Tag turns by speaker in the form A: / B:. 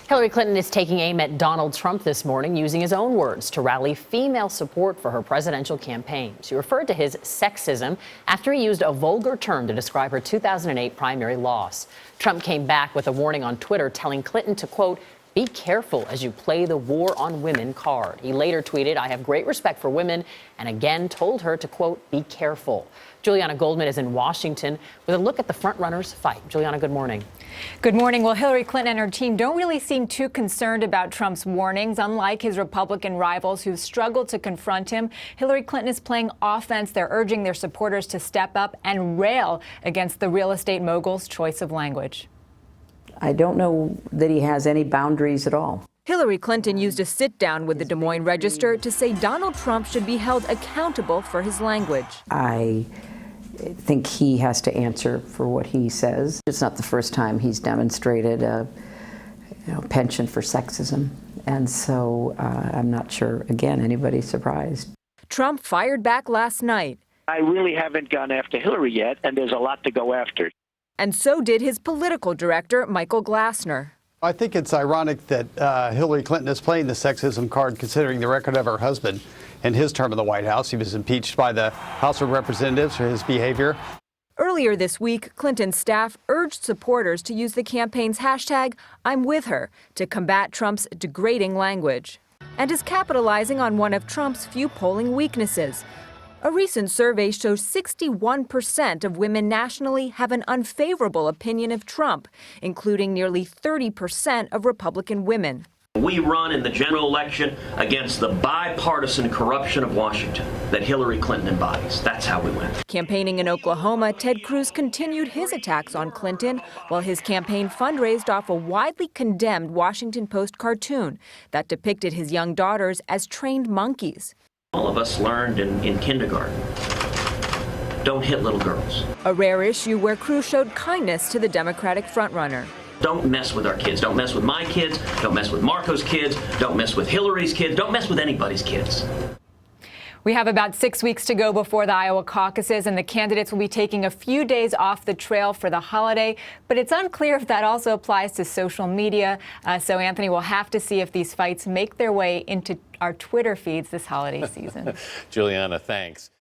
A: Hillary Clinton is taking aim at Donald Trump this morning, using his own words to rally female support for her presidential campaign. She referred to his sexism after he used a vulgar term to describe her 2008 primary loss. Trump came back with a warning on Twitter telling Clinton to, quote, "Be careful as you play the war on women card." He later tweeted, "I have great respect for women," and again told her to, quote, "Be careful." Juliana Goldman is in Washington with a look at the frontrunners' fight. Juliana, good morning.
B: Good morning. Well, Hillary Clinton and her team don't really seem too concerned about Trump's warnings. Unlike his Republican rivals who've struggled to confront him, Hillary Clinton is playing offense. They're urging their supporters to step up and rail against the real estate mogul's choice of language.
C: I don't know that he has any boundaries at all.
B: Hillary Clinton used a sit-down with the Des Moines Register to say Donald Trump should be held accountable for his language.
C: I think he has to answer for what he says. It's not the first time he's demonstrated a penchant for sexism, and so I'm not sure, again, anybody's surprised.
B: Trump fired back last night.
D: I really haven't gone after Hillary yet, and there's a lot to go after.
B: And so did his political director, Michael Glassner.
E: I think it's ironic that Hillary Clinton is playing the sexism card, considering the record of her husband in his term in the White House. He was impeached by the House of Representatives for his behavior.
B: Earlier this week, Clinton's staff urged supporters to use the campaign's hashtag #I'mWithHer to combat Trump's degrading language, and is capitalizing on one of Trump's few polling weaknesses. A recent survey shows 61% of women nationally have an unfavorable opinion of Trump, including nearly 30% of Republican women.
F: We run in the general election against the bipartisan corruption of Washington that Hillary Clinton embodies. That's how we win.
B: Campaigning in Oklahoma, Ted Cruz continued his attacks on Clinton while his campaign fundraised off a widely condemned Washington Post cartoon that depicted his young daughters as trained monkeys.
F: All of us learned in kindergarten, don't hit little girls.
B: A rare issue where Cruz showed kindness to the Democratic frontrunner.
F: Don't mess with our kids. Don't mess with my kids. Don't mess with Marco's kids. Don't mess with Hillary's kids. Don't mess with anybody's kids.
B: We have about 6 weeks to go before the Iowa caucuses, and the candidates will be taking a few days off the trail for the holiday. But it's unclear if that also applies to social media. So, Anthony, we'll have to see if these fights make their way into our Twitter feeds this holiday season.
G: Juliana, thanks.